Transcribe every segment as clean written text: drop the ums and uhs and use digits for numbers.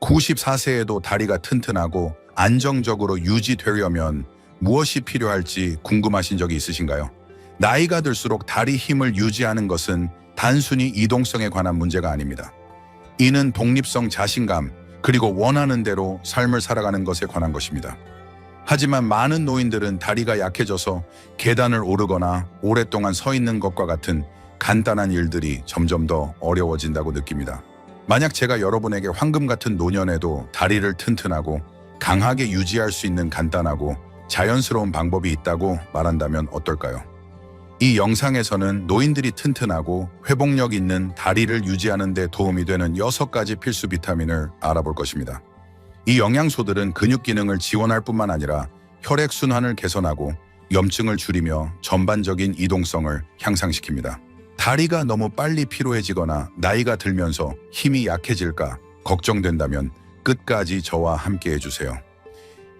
94세에도 다리가 튼튼하고 안정적으로 유지되려면 무엇이 필요할지 궁금하신 적이 있으신가요? 나이가 들수록 다리 힘을 유지하는 것은 단순히 이동성에 관한 문제가 아닙니다. 이는 독립성, 자신감, 그리고 원하는 대로 삶을 살아가는 것에 관한 것입니다. 하지만 많은 노인들은 다리가 약해져서 계단을 오르거나 오랫동안 서 있는 것과 같은 간단한 일들이 점점 더 어려워진다고 느낍니다. 만약 제가 여러분에게 황금 같은 노년에도 다리를 튼튼하고 강하게 유지할 수 있는 간단하고 자연스러운 방법이 있다고 말한다면 어떨까요? 이 영상에서는 노인들이 튼튼하고 회복력 있는 다리를 유지하는 데 도움이 되는 6가지 필수 비타민을 알아볼 것입니다. 이 영양소들은 근육 기능을 지원할 뿐만 아니라 혈액순환을 개선하고 염증을 줄이며 전반적인 이동성을 향상시킵니다. 다리가 너무 빨리 피로해지거나 나이가 들면서 힘이 약해질까 걱정된다면 끝까지 저와 함께 해주세요.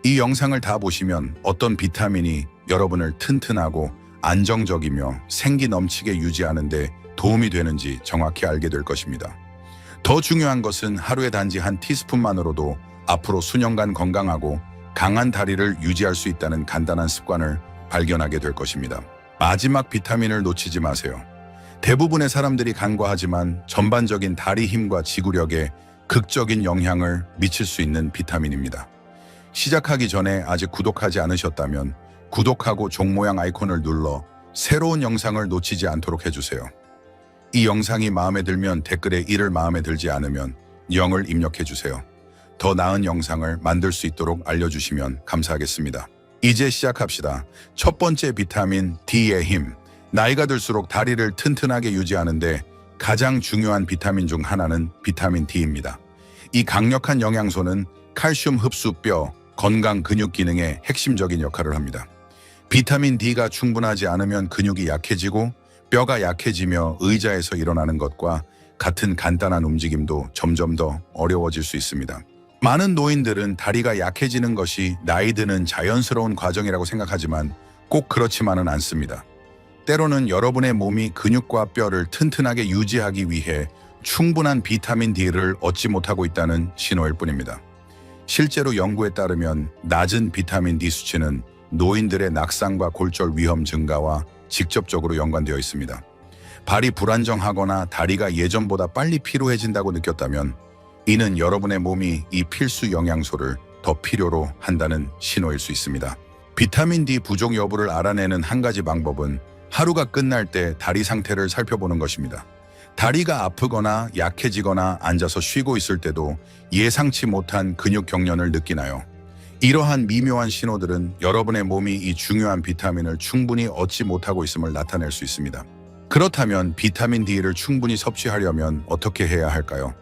이 영상을 다 보시면 어떤 비타민이 여러분을 튼튼하고 안정적이며 생기 넘치게 유지하는 데 도움이 되는지 정확히 알게 될 것입니다. 더 중요한 것은 하루에 단지 한 티스푼만으로도 앞으로 수년간 건강하고 강한 다리를 유지할 수 있다는 간단한 습관을 발견하게 될 것입니다. 마지막 비타민을 놓치지 마세요. 대부분의 사람들이 간과하지만 전반적인 다리 힘과 지구력에 극적인 영향을 미칠 수 있는 비타민입니다. 시작하기 전에 아직 구독하지 않으셨다면 구독하고 종 모양 아이콘을 눌러 새로운 영상을 놓치지 않도록 해주세요. 이 영상이 마음에 들면 댓글에 이를 마음에 들지 않으면 0을 입력해주세요. 더 나은 영상을 만들 수 있도록 알려주시면 감사하겠습니다. 이제 시작합시다. 첫 번째 비타민 D의 힘. 나이가 들수록 다리를 튼튼하게 유지하는데 가장 중요한 비타민 중 하나는 비타민 D입니다. 이 강력한 영양소는 칼슘 흡수, 뼈, 건강 근육 기능에 핵심적인 역할을 합니다. 비타민 D가 충분하지 않으면 근육이 약해지고 뼈가 약해지며 의자에서 일어나는 것과 같은 간단한 움직임도 점점 더 어려워질 수 있습니다. 많은 노인들은 다리가 약해지는 것이 나이 드는 자연스러운 과정이라고 생각하지만 꼭 그렇지만은 않습니다. 때로는 여러분의 몸이 근육과 뼈를 튼튼하게 유지하기 위해 충분한 비타민 D를 얻지 못하고 있다는 신호일 뿐입니다. 실제로 연구에 따르면 낮은 비타민 D 수치는 노인들의 낙상과 골절 위험 증가와 직접적으로 연관되어 있습니다. 발이 불안정하거나 다리가 예전보다 빨리 피로해진다고 느꼈다면 이는 여러분의 몸이 이 필수 영양소를 더 필요로 한다는 신호일 수 있습니다. 비타민 D 부족 여부를 알아내는 한 가지 방법은 하루가 끝날 때 다리 상태를 살펴보는 것입니다. 다리가 아프거나 약해지거나 앉아서 쉬고 있을 때도 예상치 못한 근육 경련을 느끼나요? 이러한 미묘한 신호들은 여러분의 몸이 이 중요한 비타민을 충분히 얻지 못하고 있음을 나타낼 수 있습니다. 그렇다면 비타민 D를 충분히 섭취하려면 어떻게 해야 할까요?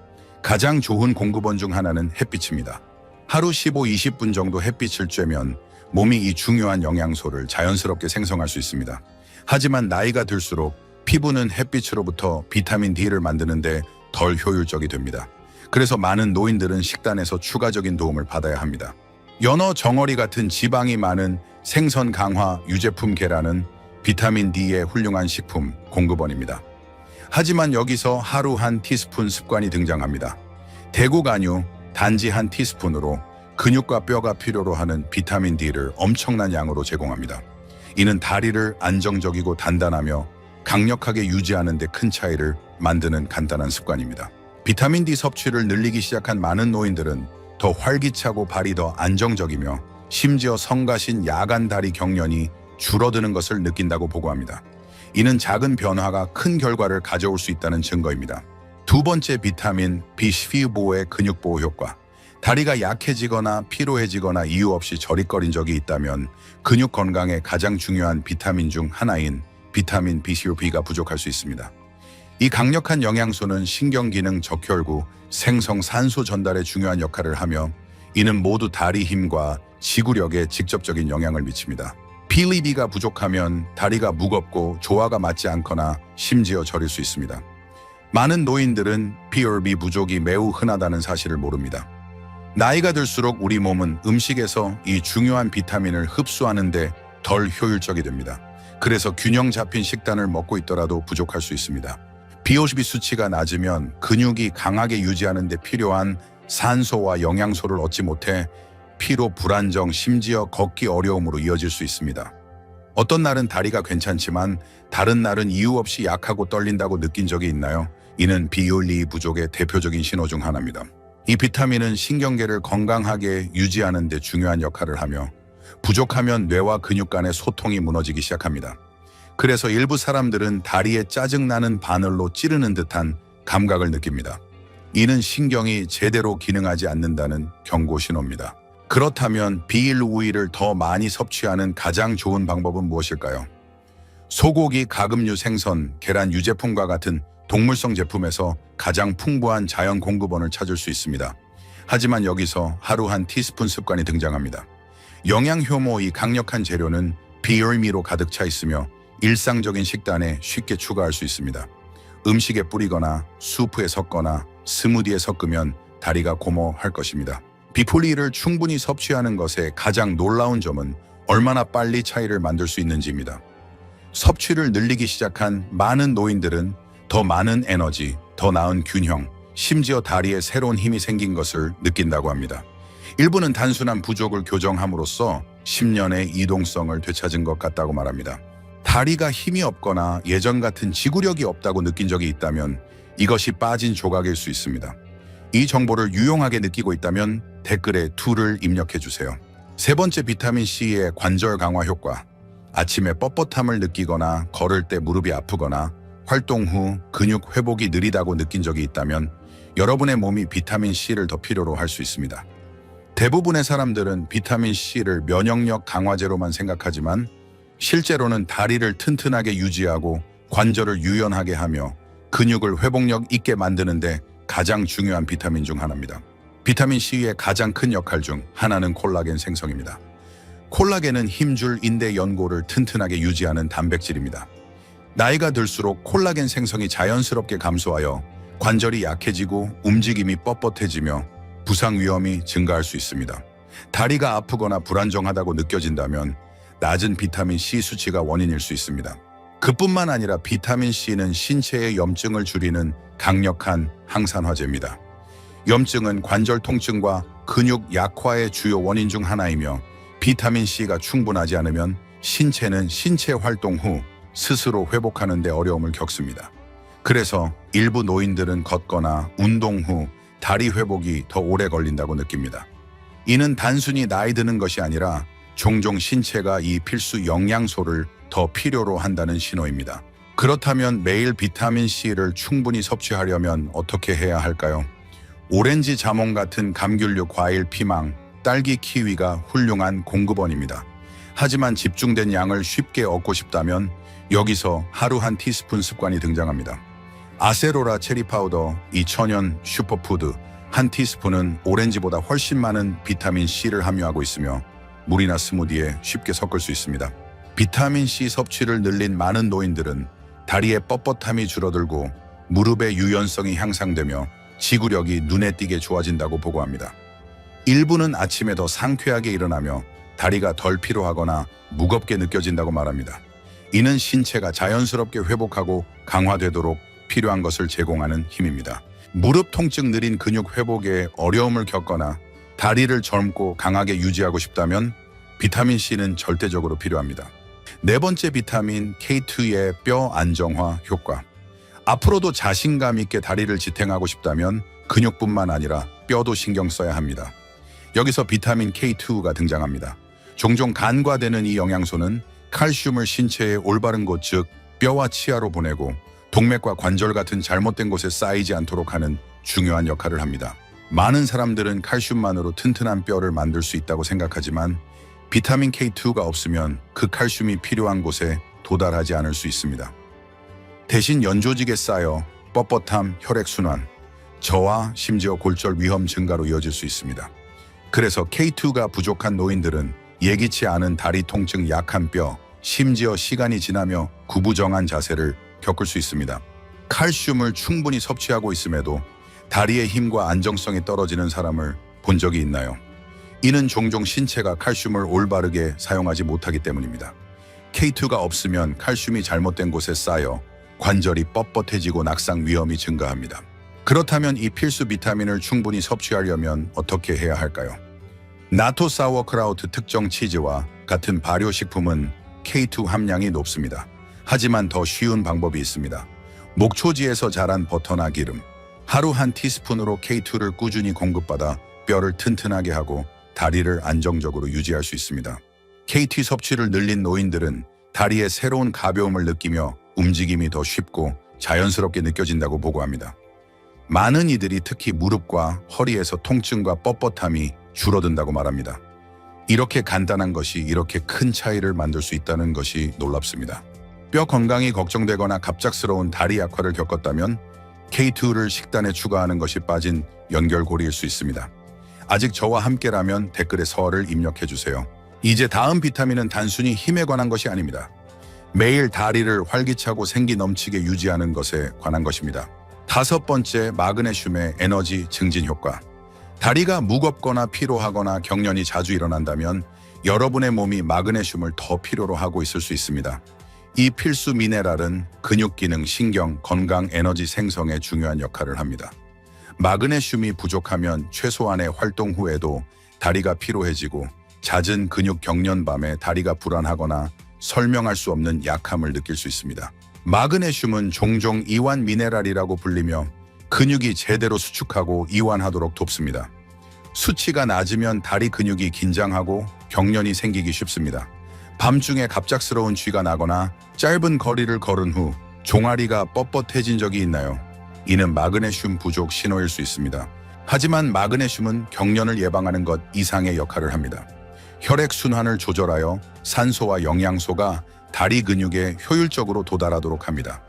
가장 좋은 공급원 중 하나는 햇빛입니다. 하루 15-20분 정도 햇빛을 쬐면 몸이 이 중요한 영양소를 자연스럽게 생성할 수 있습니다. 하지만 나이가 들수록 피부는 햇빛으로부터 비타민 D를 만드는데 덜 효율적이 됩니다. 그래서 많은 노인들은 식단에서 추가적인 도움을 받아야 합니다. 연어, 정어리 같은 지방이 많은 생선 강화 유제품 계란은 비타민 D의 훌륭한 식품 공급원입니다. 하지만 여기서 하루 한 티스푼 습관이 등장합니다. 대구 간유 단지 한 티스푼으로 근육과 뼈가 필요로 하는 비타민 D를 엄청난 양으로 제공합니다. 이는 다리를 안정적이고 단단하며 강력하게 유지하는 데 큰 차이를 만드는 간단한 습관입니다. 비타민 D 섭취를 늘리기 시작한 많은 노인들은 더 활기차고 발이 더 안정적이며 심지어 성가신 야간 다리 경련이 줄어드는 것을 느낀다고 보고합니다. 이는 작은 변화가 큰 결과를 가져올 수 있다는 증거입니다. 두 번째 비타민 B12의 근육 보호 효과. 다리가 약해지거나 피로해지거나 이유 없이 저릿거린 적이 있다면 근육 건강에 가장 중요한 비타민 중 하나인 비타민 B12가 부족할 수 있습니다. 이 강력한 영양소는 신경기능, 적혈구, 생성, 산소 전달에 중요한 역할을 하며 이는 모두 다리 힘과 지구력에 직접적인 영향을 미칩니다. B12가 부족하면 다리가 무겁고 조화가 맞지 않거나 심지어 저릴 수 있습니다. 많은 노인들은 B12 부족이 매우 흔하다는 사실을 모릅니다. 나이가 들수록 우리 몸은 음식에서 이 중요한 비타민을 흡수하는데 덜 효율적이 됩니다. 그래서 균형 잡힌 식단을 먹고 있더라도 부족할 수 있습니다. B12 수치가 낮으면 근육이 강하게 유지하는 데 필요한 산소와 영양소를 얻지 못해 피로 불안정, 심지어 걷기 어려움으로 이어질 수 있습니다. 어떤 날은 다리가 괜찮지만 다른 날은 이유 없이 약하고 떨린다고 느낀 적이 있나요? 이는 비올리 부족의 대표적인 신호 중 하나입니다. 이 비타민은 신경계를 건강하게 유지하는 데 중요한 역할을 하며 부족하면 뇌와 근육 간의 소통이 무너지기 시작합니다. 그래서 일부 사람들은 다리에 짜증나는 바늘로 찌르는 듯한 감각을 느낍니다. 이는 신경이 제대로 기능하지 않는다는 경고 신호입니다. 그렇다면 비일 우유를 더 많이 섭취하는 가장 좋은 방법은 무엇일까요? 소고기, 가금류 생선, 계란 유제품과 같은 동물성 제품에서 가장 풍부한 자연 공급원을 찾을 수 있습니다. 하지만 여기서 하루 한 티스푼 습관이 등장합니다. 영양 효모 이 강력한 재료는 비열미로 가득 차 있으며 일상적인 식단에 쉽게 추가할 수 있습니다. 음식에 뿌리거나 수프에 섞거나 스무디에 섞으면 다리가 고모할 것입니다. 비폴리를 충분히 섭취하는 것의 가장 놀라운 점은 얼마나 빨리 차이를 만들 수 있는지입니다. 섭취를 늘리기 시작한 많은 노인들은 더 많은 에너지, 더 나은 균형, 심지어 다리에 새로운 힘이 생긴 것을 느낀다고 합니다. 일부는 단순한 부족을 교정함으로써 10년의 이동성을 되찾은 것 같다고 말합니다. 다리가 힘이 없거나 예전 같은 지구력이 없다고 느낀 적이 있다면 이것이 빠진 조각일 수 있습니다. 이 정보를 유용하게 느끼고 있다면 댓글에 2를 입력해 주세요. 세 번째, 비타민 C의 관절 강화 효과. 아침에 뻣뻣함을 느끼거나 걸을 때 무릎이 아프거나 활동 후 근육 회복이 느리다고 느낀 적이 있다면 여러분의 몸이 비타민 C를 더 필요로 할 수 있습니다. 대부분의 사람들은 비타민 C를 면역력 강화제로만 생각하지만 실제로는 다리를 튼튼하게 유지하고 관절을 유연하게 하며 근육을 회복력 있게 만드는데 가장 중요한 비타민 중 하나입니다. 비타민 C의 가장 큰 역할 중 하나는 콜라겐 생성입니다. 콜라겐은 힘줄 인대 연골을 튼튼하게 유지하는 단백질입니다. 나이가 들수록 콜라겐 생성이 자연스럽게 감소하여 관절이 약해지고 움직임이 뻣뻣해지며 부상 위험이 증가할 수 있습니다. 다리가 아프거나 불안정하다고 느껴진다면 낮은 비타민 C 수치가 원인일 수 있습니다. 그뿐만 아니라 비타민 C는 신체의 염증을 줄이는 강력한 항산화제입니다. 염증은 관절 통증과 근육 약화의 주요 원인 중 하나이며 비타민 C가 충분하지 않으면 신체는 신체 활동 후 스스로 회복하는 데 어려움을 겪습니다. 그래서 일부 노인들은 걷거나 운동 후 다리 회복이 더 오래 걸린다고 느낍니다. 이는 단순히 나이 드는 것이 아니라 종종 신체가 이 필수 영양소를 더 필요로 한다는 신호입니다. 그렇다면 매일 비타민 C를 충분히 섭취하려면 어떻게 해야 할까요? 오렌지 자몽 같은 감귤류 과일 피망, 딸기 키위가 훌륭한 공급원입니다. 하지만 집중된 양을 쉽게 얻고 싶다면 여기서 하루 한 티스푼 습관이 등장합니다. 아세로라 체리 파우더, 이 천연 슈퍼푸드 한 티스푼은 오렌지보다 훨씬 많은 비타민 C를 함유하고 있으며 물이나 스무디에 쉽게 섞을 수 있습니다. 비타민 C 섭취를 늘린 많은 노인들은 다리의 뻣뻣함이 줄어들고 무릎의 유연성이 향상되며 지구력이 눈에 띄게 좋아진다고 보고합니다. 일부는 아침에 더 상쾌하게 일어나며 다리가 덜 피로하거나 무겁게 느껴진다고 말합니다. 이는 신체가 자연스럽게 회복하고 강화되도록 필요한 것을 제공하는 힘입니다. 무릎 통증 느린 근육 회복에 어려움을 겪거나 다리를 젊고 강하게 유지하고 싶다면 비타민 C는 절대적으로 필요합니다. 네 번째, 비타민 K2의 뼈 안정화 효과. 앞으로도 자신감 있게 다리를 지탱하고 싶다면 근육뿐만 아니라 뼈도 신경 써야 합니다. 여기서 비타민 K2가 등장합니다. 종종 간과되는 이 영양소는 칼슘을 신체의 올바른 곳, 즉 뼈와 치아로 보내고 동맥과 관절 같은 잘못된 곳에 쌓이지 않도록 하는 중요한 역할을 합니다. 많은 사람들은 칼슘만으로 튼튼한 뼈를 만들 수 있다고 생각하지만 비타민 K2가 없으면 그 칼슘이 필요한 곳에 도달하지 않을 수 있습니다. 대신 연조직에 쌓여 뻣뻣함, 혈액순환, 저하, 심지어 골절 위험 증가로 이어질 수 있습니다. 그래서 K2가 부족한 노인들은 예기치 않은 다리 통증, 약한 뼈, 심지어 시간이 지나며 구부정한 자세를 겪을 수 있습니다. 칼슘을 충분히 섭취하고 있음에도 다리의 힘과 안정성이 떨어지는 사람을 본 적이 있나요? 이는 종종 신체가 칼슘을 올바르게 사용하지 못하기 때문입니다. K2가 없으면 칼슘이 잘못된 곳에 쌓여 관절이 뻣뻣해지고 낙상 위험이 증가합니다. 그렇다면 이 필수 비타민을 충분히 섭취하려면 어떻게 해야 할까요? 나토 사워크라우트 특정 치즈와 같은 발효식품은 K2 함량이 높습니다. 하지만 더 쉬운 방법이 있습니다. 목초지에서 자란 버터나 기름, 하루 한 티스푼으로 K2를 꾸준히 공급받아 뼈를 튼튼하게 하고 다리를 안정적으로 유지할 수 있습니다. KT 섭취를 늘린 노인들은 다리의 새로운 가벼움을 느끼며 움직임이 더 쉽고 자연스럽게 느껴진다고 보고합니다. 많은 이들이 특히 무릎과 허리에서 통증과 뻣뻣함이 줄어든다고 말합니다. 이렇게 간단한 것이 이렇게 큰 차이를 만들 수 있다는 것이 놀랍습니다. 뼈 건강이 걱정되거나 갑작스러운 다리 약화를 겪었다면 K2를 식단에 추가하는 것이 빠진 연결고리일 수 있습니다. 아직 저와 함께라면 댓글에 서를 입력해주세요. 이제 다음 비타민은 단순히 힘에 관한 것이 아닙니다. 매일 다리를 활기차고 생기 넘치게 유지하는 것에 관한 것입니다. 5번째, 마그네슘의 에너지 증진 효과. 다리가 무겁거나 피로하거나 경련이 자주 일어난다면 여러분의 몸이 마그네슘을 더 필요로 하고 있을 수 있습니다. 이 필수 미네랄은 근육 기능, 신경, 건강, 에너지 생성에 중요한 역할을 합니다. 마그네슘이 부족하면 최소한의 활동 후에도 다리가 피로해지고 잦은 근육 경련 밤에 다리가 불안하거나 설명할 수 없는 약함을 느낄 수 있습니다. 마그네슘은 종종 이완 미네랄이라고 불리며 근육이 제대로 수축하고 이완하도록 돕습니다. 수치가 낮으면 다리 근육이 긴장하고 경련이 생기기 쉽습니다. 밤중에 갑작스러운 쥐가 나거나 짧은 거리를 걸은 후 종아리가 뻣뻣해진 적이 있나요? 이는 마그네슘 부족 신호일 수 있습니다. 하지만 마그네슘은 경련을 예방하는 것 이상의 역할을 합니다. 혈액순환을 조절하여 산소와 영양소가 다리 근육에 효율적으로 도달하도록 합니다.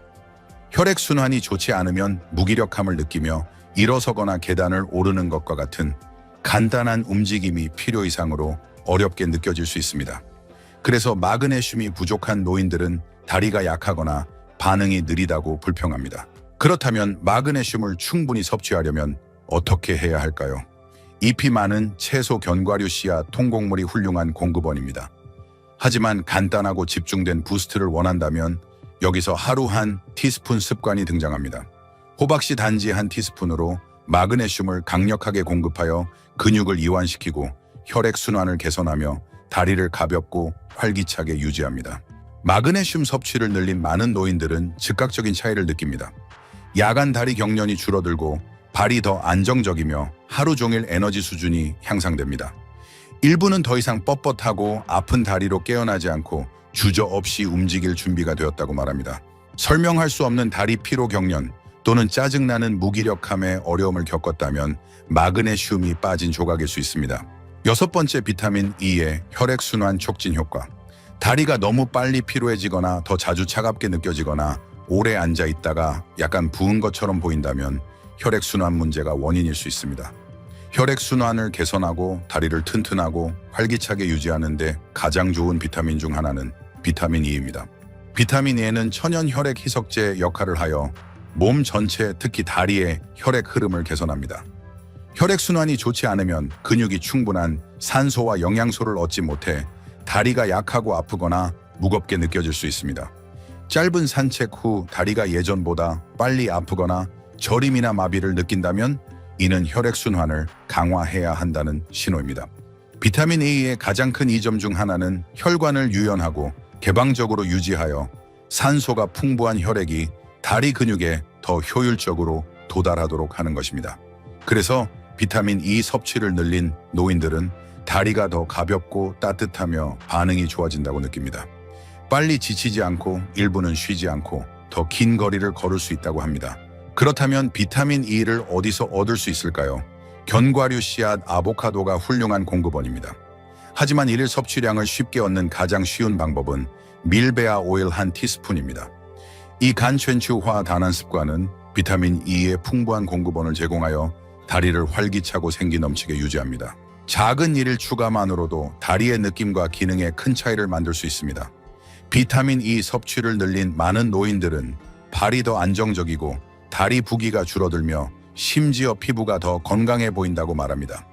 혈액순환이 좋지 않으면 무기력함을 느끼며 일어서거나 계단을 오르는 것과 같은 간단한 움직임이 필요 이상으로 어렵게 느껴질 수 있습니다. 그래서 마그네슘이 부족한 노인들은 다리가 약하거나 반응이 느리다고 불평합니다. 그렇다면 마그네슘을 충분히 섭취하려면 어떻게 해야 할까요? 잎이 많은 채소, 견과류, 씨앗, 통곡물이 훌륭한 공급원입니다. 하지만 간단하고 집중된 부스트를 원한다면 여기서 하루 한 티스푼 습관이 등장합니다. 호박씨 단지 한 티스푼으로 마그네슘을 강력하게 공급하여 근육을 이완시키고 혈액순환을 개선하며 다리를 가볍고 활기차게 유지합니다. 마그네슘 섭취를 늘린 많은 노인들은 즉각적인 차이를 느낍니다. 야간 다리 경련이 줄어들고 발이 더 안정적이며 하루 종일 에너지 수준이 향상됩니다. 일부는 더 이상 뻣뻣하고 아픈 다리로 깨어나지 않고 주저없이 움직일 준비가 되었다고 말합니다. 설명할 수 없는 다리 피로 경련 또는 짜증나는 무기력함에 어려움을 겪었다면 마그네슘이 빠진 조각일 수 있습니다. 6번째, 비타민 E의 혈액순환 촉진 효과. 다리가 너무 빨리 피로해지거나 더 자주 차갑게 느껴지거나 오래 앉아 있다가 약간 부은 것처럼 보인다면 혈액순환 문제가 원인일 수 있습니다. 혈액순환을 개선하고 다리를 튼튼하고 활기차게 유지하는 데 가장 좋은 비타민 중 하나는 비타민 E입니다. 비타민 E는 천연 혈액 희석제 역할을 하여 몸 전체, 특히 다리의 혈액 흐름을 개선합니다. 혈액순환이 좋지 않으면 근육이 충분한 산소와 영양소를 얻지 못해 다리가 약하고 아프거나 무겁게 느껴질 수 있습니다. 짧은 산책 후 다리가 예전보다 빨리 아프거나 저림이나 마비를 느낀다면 이는 혈액순환을 강화해야 한다는 신호입니다. 비타민 A의 가장 큰 이점 중 하나는 혈관을 유연하고 개방적으로 유지하여 산소가 풍부한 혈액이 다리 근육에 더 효율적으로 도달하도록 하는 것입니다. 그래서 비타민 E 섭취를 늘린 노인들은 다리가 더 가볍고 따뜻하며 반응이 좋아진다고 느낍니다. 빨리 지치지 않고 일부는 쉬지 않고 더 긴 거리를 걸을 수 있다고 합니다. 그렇다면 비타민 E를 어디서 얻을 수 있을까요? 견과류, 씨앗, 아보카도가 훌륭한 공급원입니다. 하지만 이를 섭취량을 쉽게 얻는 가장 쉬운 방법은 밀베아 오일 한 티스푼입니다. 이 간천추화 단한 습관은 비타민 E의 풍부한 공급원을 제공하여 다리를 활기차고 생기 넘치게 유지합니다. 작은 일 추가만으로도 다리의 느낌과 기능에 큰 차이를 만들 수 있습니다. 비타민 E 섭취를 늘린 많은 노인들은 발이 더 안정적이고 다리 부기가 줄어들며 심지어 피부가 더 건강해 보인다고 말합니다.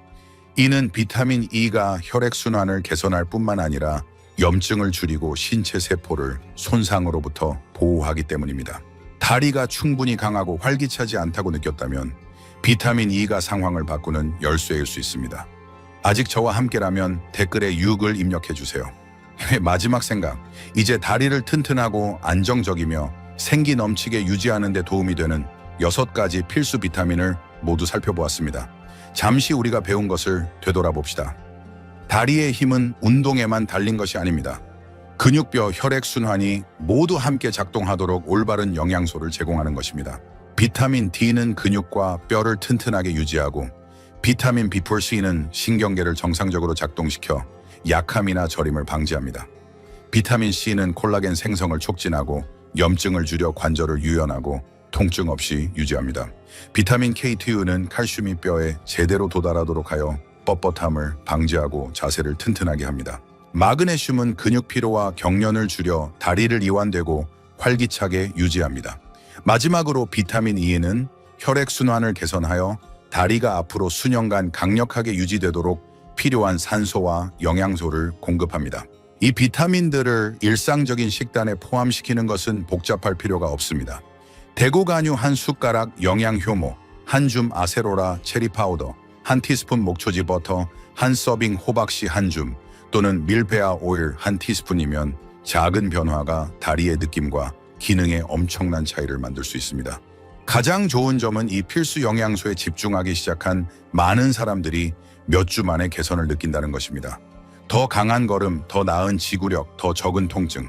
이는 비타민 E가 혈액순환을 개선할 뿐만 아니라 염증을 줄이고 신체 세포를 손상으로부터 보호하기 때문입니다. 다리가 충분히 강하고 활기차지 않다고 느꼈다면 비타민 E가 상황을 바꾸는 열쇠일 수 있습니다. 아직 저와 함께라면 댓글에 6을 입력해 주세요. 마지막 생각, 이제 다리를 튼튼하고 안정적이며 생기 넘치게 유지하는 데 도움이 되는 6가지 필수 비타민을 모두 살펴보았습니다. 잠시 우리가 배운 것을 되돌아봅시다. 다리의 힘은 운동에만 달린 것이 아닙니다. 근육뼈, 혈액순환이 모두 함께 작동하도록 올바른 영양소를 제공하는 것입니다. 비타민 D는 근육과 뼈를 튼튼하게 유지하고 비타민 B4C는 신경계를 정상적으로 작동시켜 약함이나 저림을 방지합니다. 비타민 C는 콜라겐 생성을 촉진하고 염증을 줄여 관절을 유연하고 통증 없이 유지합니다. 비타민 K2는 칼슘이 뼈에 제대로 도달하도록 하여 뻣뻣함을 방지하고 자세를 튼튼하게 합니다. 마그네슘은 근육 피로와 경련을 줄여 다리를 이완되고 활기차게 유지합니다. 마지막으로 비타민 E는 혈액순환을 개선하여 다리가 앞으로 수년간 강력하게 유지되도록 필요한 산소와 영양소를 공급합니다. 이 비타민들을 일상적인 식단에 포함시키는 것은 복잡할 필요가 없습니다. 대고간유 한 숟가락 영양효모, 한 줌 아세로라 체리 파우더, 한 티스푼 목초지 버터, 한 서빙 호박씨 한 줌, 또는 밀베아 오일 한 티스푼이면 작은 변화가 다리의 느낌과 기능에 엄청난 차이를 만들 수 있습니다. 가장 좋은 점은 이 필수 영양소에 집중하기 시작한 많은 사람들이 몇 주 만에 개선을 느낀다는 것입니다. 더 강한 걸음, 더 나은 지구력, 더 적은 통증.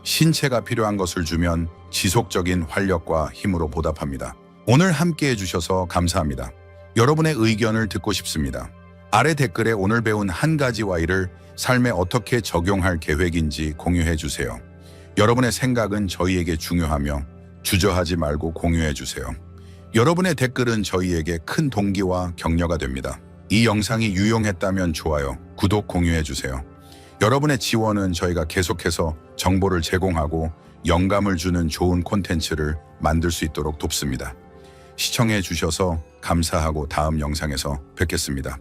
신체가 필요한 것을 주면 지속적인 활력과 힘으로 보답합니다. 오늘 함께 해주셔서 감사합니다. 여러분의 의견을 듣고 싶습니다. 아래 댓글에 오늘 배운 한 가지 와이를 삶에 어떻게 적용할 계획인지 공유해 주세요. 여러분의 생각은 저희에게 중요하며 주저하지 말고 공유해 주세요. 여러분의 댓글은 저희에게 큰 동기와 격려가 됩니다. 이 영상이 유용했다면 좋아요, 구독, 공유해 주세요. 여러분의 지원은 저희가 계속해서 정보를 제공하고 영감을 주는 좋은 콘텐츠를 만들 수 있도록 돕습니다. 시청해 주셔서 감사하고 다음 영상에서 뵙겠습니다.